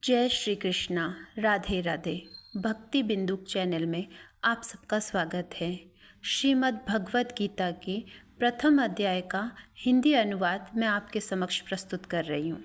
जय श्री कृष्णा। राधे राधे। भक्ति बिंदुक चैनल में आप सबका स्वागत है। श्रीमद् भगवत गीता के प्रथम अध्याय का हिंदी अनुवाद मैं आपके समक्ष प्रस्तुत कर रही हूँ।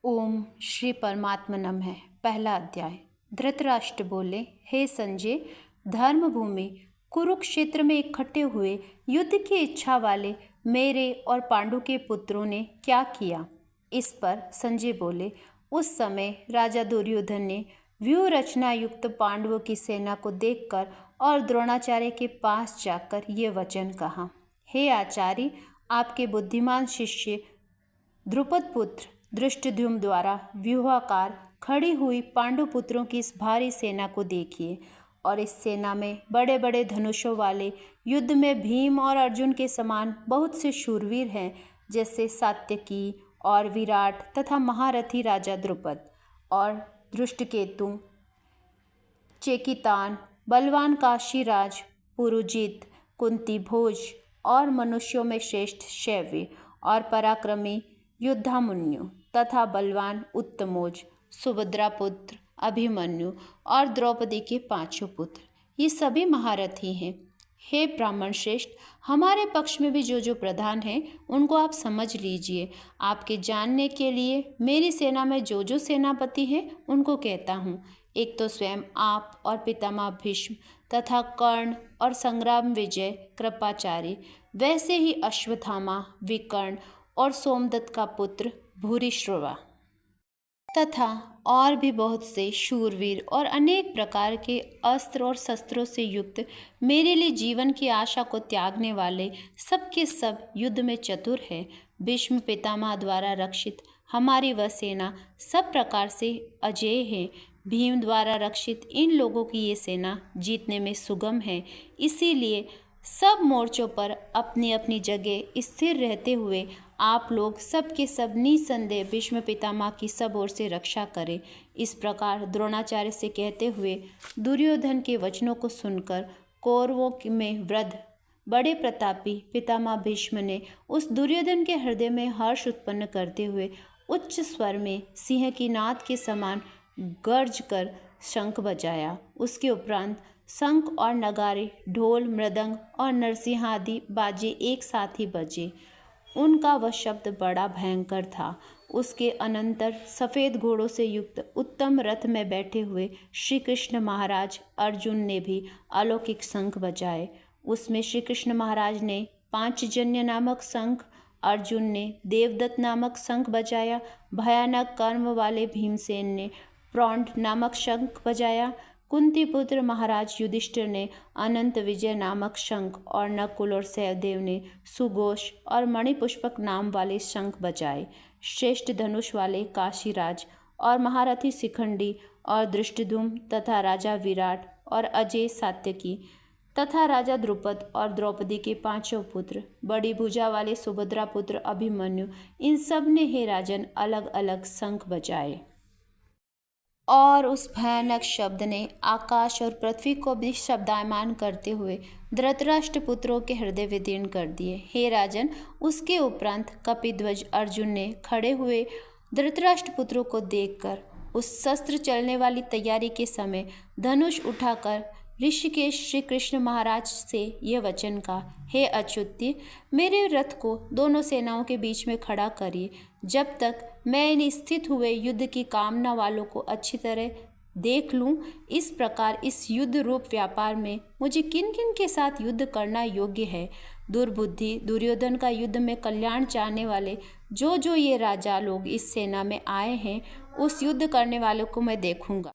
ओम श्री परमात्मा नमः। पहला अध्याय। धृतराष्ट्र बोले, हे संजय, धर्मभूमि कुरुक्षेत्र में इकट्ठे हुए युद्ध की इच्छा वाले मेरे और पांडु के पुत्रों ने क्या किया। इस पर संजय बोले, उस समय राजा दुर्योधन ने व्यूह रचना युक्त पांडवों की सेना को देखकर और द्रोणाचार्य के पास जाकर ये वचन कहा, हे आचार्य, आपके बुद्धिमान शिष्य द्रुपद पुत्र धृष्टद्युम्न द्वारा व्यूहाकार खड़ी हुई पांडु पुत्रों की इस भारी सेना को देखिए, और इस सेना में बड़े बड़े धनुषों वाले युद्ध में भीम और अर्जुन के समान बहुत से शूरवीर हैं, जैसे सात्यकी और विराट तथा महारथी राजा द्रुपद और धृष्टकेतु, चेकितान, बलवान काशीराज, पुरुजित, कुंती भोज और मनुष्यों में श्रेष्ठ शैव्य और पराक्रमी युद्धामन्यु तथा बलवान उत्तमोज, सुभद्रा पुत्र अभिमन्यु और द्रौपदी के पांचों पुत्र, ये सभी महारथी हैं। हे ब्राह्मण श्रेष्ठ, हमारे पक्ष में भी जो प्रधान हैं उनको आप समझ लीजिए। आपके जानने के लिए मेरी सेना में जो सेनापति हैं उनको कहता हूँ। एक तो स्वयं आप और पितामह भीष्म तथा कर्ण और संग्राम विजय कृपाचार्य, वैसे ही अश्वत्थामा, विकर्ण और सोमदत्त का पुत्र भूरिश्रवा तथा और भी बहुत से शूरवीर और अनेक प्रकार के अस्त्र और शस्त्रों से युक्त, मेरे लिए जीवन की आशा को त्यागने वाले सब के सब युद्ध में चतुर है। भीष्म पितामह द्वारा रक्षित हमारी वह सेना सब प्रकार से अजेय है। भीम द्वारा रक्षित इन लोगों की ये सेना जीतने में सुगम है। इसीलिए सब मोर्चों पर अपनी अपनी जगह स्थिर रहते हुए आप लोग सब के सब निसंदेह भीष्म पितामह की सब ओर से रक्षा करें। इस प्रकार द्रोणाचार्य से कहते हुए दुर्योधन के वचनों को सुनकर कौरवों में वृद्ध बड़े प्रतापी पितामह भीष्म ने उस दुर्योधन के हृदय में हर्ष उत्पन्न करते हुए उच्च स्वर में सिंह की नाद के समान गर्ज कर शंख बजाया। उसके उपरांत शंख और नगारे, ढोल, मृदंग और नरसिंह आदि बाजे एक साथ ही बजे। उनका वह शब्द बड़ा भयंकर था। उसके अनंतर सफ़ेद घोड़ों से युक्त उत्तम रथ में बैठे हुए श्री कृष्ण महाराज अर्जुन ने भी अलौकिक शंख बजाए। उसमें श्री कृष्ण महाराज ने पांचजन्य नामक शंख, अर्जुन ने देवदत्त नामक शंख बजाया, भयानक कर्म वाले भीमसेन ने प्रौंड नामक शंख बजाया, कुंती पुत्र महाराज युधिष्ठिर ने अनंत विजय नामक शंख और नकुल और सहदेव ने सुघोष और मणिपुष्पक नाम वाले शंख बजाए। श्रेष्ठ धनुष वाले काशीराज और महारथी शिखंडी और धृष्टद्युम्न तथा राजा विराट और अजय सात्यकी तथा राजा द्रुपद और द्रौपदी के पांचों पुत्र, बड़ी भुजा वाले सुभद्रा पुत्र अभिमन्यु, इन सब ने हे राजन अलग अलग शंख बजाए। और उस भयानक शब्द ने आकाश और पृथ्वी को भी शब्दायमान करते हुए धृतराष्ट्र पुत्रों के हृदय विदीर्ण कर दिए। हे राजन, उसके उपरांत कपिध्वज अर्जुन ने खड़े हुए धृतराष्ट्र पुत्रों को देखकर उस शस्त्र चलने वाली तैयारी के समय धनुष उठाकर ऋषिकेश श्री कृष्ण महाराज से यह वचन कहा, हे अच्युत्य, मेरे रथ को दोनों सेनाओं के बीच में खड़ा करिए, जब तक मैं इन स्थित हुए युद्ध की कामना वालों को अच्छी तरह देख लूं। इस प्रकार इस युद्ध रूप व्यापार में मुझे किन किन के साथ युद्ध करना योग्य है। दुर्बुद्धि दुर्योधन का युद्ध में कल्याण चाहने वाले जो ये राजा लोग इस सेना में आए हैं, उस युद्ध करने वालों को मैं देखूंगा।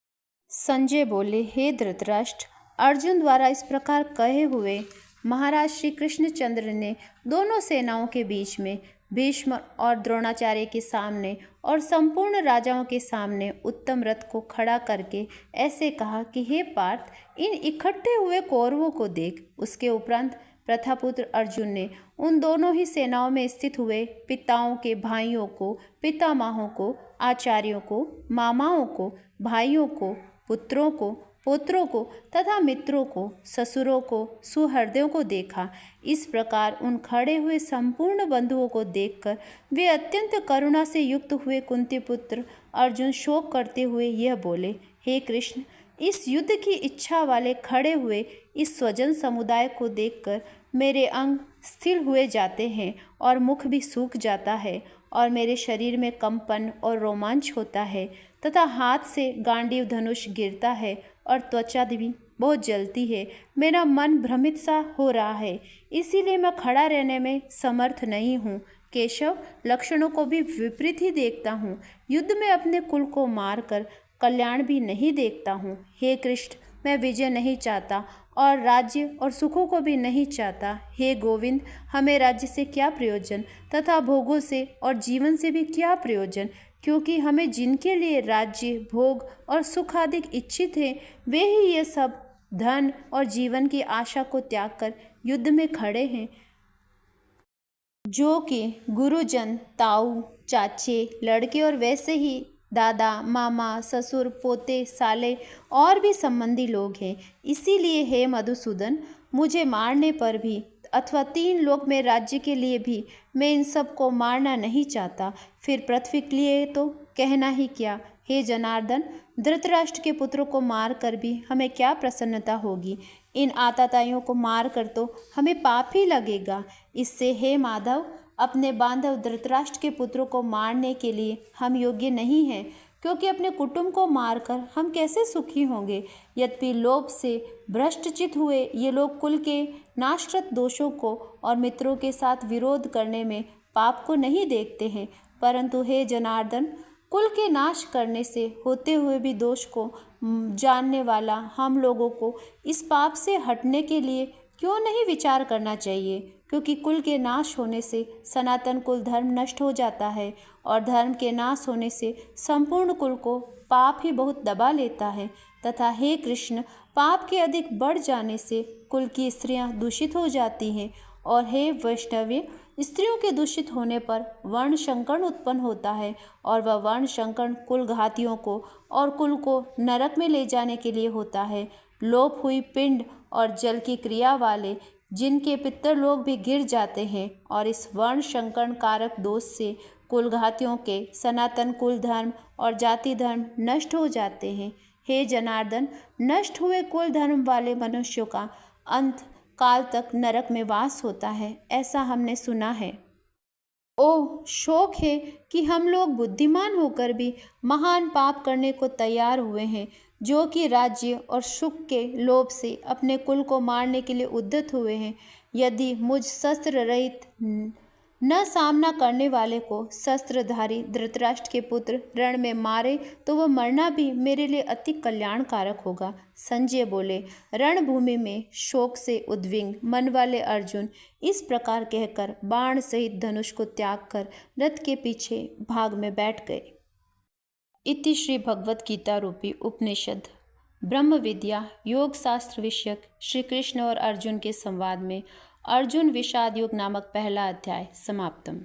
संजय बोले, हे धृतराष्ट्र, अर्जुन द्वारा इस प्रकार कहे हुए महाराज श्री कृष्णचंद्र ने दोनों सेनाओं के बीच में भीष्म और द्रोणाचार्य के सामने और संपूर्ण राजाओं के सामने उत्तम रथ को खड़ा करके ऐसे कहा कि हे पार्थ, इन इकट्ठे हुए कौरवों को देख। उसके उपरांत प्रथापुत्र अर्जुन ने उन दोनों ही सेनाओं में स्थित हुए पिताओं के भाइयों को, पितामहों को, आचार्यों को, मामाओं को, भाइयों को, पुत्रों को, पुत्रों को तथा मित्रों को, ससुरों को, सुहृदयों को देखा। इस प्रकार उन खड़े हुए संपूर्ण बंधुओं को देखकर वे अत्यंत करुणा से युक्त हुए कुंती पुत्र अर्जुन शोक करते हुए यह बोले, हे कृष्ण, इस युद्ध की इच्छा वाले खड़े हुए इस स्वजन समुदाय को देखकर मेरे अंग स्थिर हुए जाते हैं और मुख भी सूख जाता है और मेरे शरीर में कंपन और रोमांच होता है तथा हाथ से गांडीव धनुष गिरता है और त्वचा भी बहुत जलती है। मेरा मन भ्रमित सा हो रहा है, इसीलिए मैं खड़ा रहने में समर्थ नहीं हूँ। केशव, लक्षणों को भी विपरीत ही देखता हूँ। युद्ध में अपने कुल को मारकर कल्याण भी नहीं देखता हूँ। हे कृष्ण, मैं विजय नहीं चाहता और राज्य और सुखों को भी नहीं चाहता। हे गोविंद, हमें राज्य से क्या प्रयोजन तथा भोगों से और जीवन से भी क्या प्रयोजन, क्योंकि हमें जिनके लिए राज्य, भोग और सुख आदि इच्छित हैं, वे ही ये सब धन और जीवन की आशा को त्याग कर युद्ध में खड़े हैं, जो कि गुरुजन, ताऊ, चाचे, लड़के और वैसे ही दादा, मामा, ससुर, पोते, साले और भी संबंधी लोग हैं। इसीलिए हे मधुसूदन, मुझे मारने पर भी अथवा 3 लोक में राज्य के लिए भी मैं इन सब को मारना नहीं चाहता। फिर पृथ्वी के लिए तो कहना ही क्या। हे जनार्दन, धृतराष्ट्र के पुत्रों को मार कर भी हमें क्या प्रसन्नता होगी। इन आताताइयों को मार कर तो हमें पाप ही लगेगा। इससे हे माधव, अपने बांधव धृतराष्ट्र के पुत्रों को मारने के लिए हम योग्य नहीं हैं, क्योंकि अपने कुटुंब को मारकर हम कैसे सुखी होंगे। यद्यपि लोभ से भ्रष्टचित हुए ये लोग कुल के नाशकृत दोषों को और मित्रों के साथ विरोध करने में पाप को नहीं देखते हैं, परंतु हे जनार्दन, कुल के नाश करने से होते हुए भी दोष को जानने वाला हम लोगों को इस पाप से हटने के लिए क्यों नहीं विचार करना चाहिए, क्योंकि कुल के नाश होने से सनातन कुल धर्म नष्ट हो जाता है और धर्म के नाश होने से संपूर्ण कुल को पाप ही बहुत दबा लेता है। तथा हे कृष्ण, पाप के अधिक बढ़ जाने से कुल की स्त्रियां दूषित हो जाती हैं और हे वैष्णव्य, स्त्रियों के दूषित होने पर वर्ण संकरण उत्पन्न होता है और वह वर्ण संकरण कुल घातियों को और कुल को नरक में ले जाने के लिए होता है। लोप हुई पिंड और जल की क्रिया वाले जिनके पितर लोग भी गिर जाते हैं और इस वर्ण संकरण कारक दोष से कुलघातियों के सनातन कुल धर्म और जाति धर्म नष्ट हो जाते हैं। हे जनार्दन, नष्ट हुए कुल धर्म वाले मनुष्यों का अंत काल तक नरक में वास होता है, ऐसा हमने सुना है। ओह, शोक है कि हम लोग बुद्धिमान होकर भी महान पाप करने को तैयार हुए हैं, जो कि राज्य और सुख के लोभ से अपने कुल को मारने के लिए उद्यत हुए हैं। यदि मुझ शस्त्र रहित न सामना करने वाले को शस्त्रधारी धृतराष्ट्र के पुत्र रण में मारे तो वह मरना भी मेरे लिए अति कल्याणकारक होगा। संजय बोले, रणभूमि में शोक से उद्विग्न मन वाले अर्जुन इस प्रकार कहकर बाण सहित धनुष को त्याग कर रथ के पीछे भाग में बैठ गए। इति श्री भगवत गीता रूपी उपनिषद ब्रह्म विद्या योग शास्त्र विषयक श्री कृष्ण और अर्जुन के संवाद में अर्जुन विषाद योग नामक पहला अध्याय समाप्तम।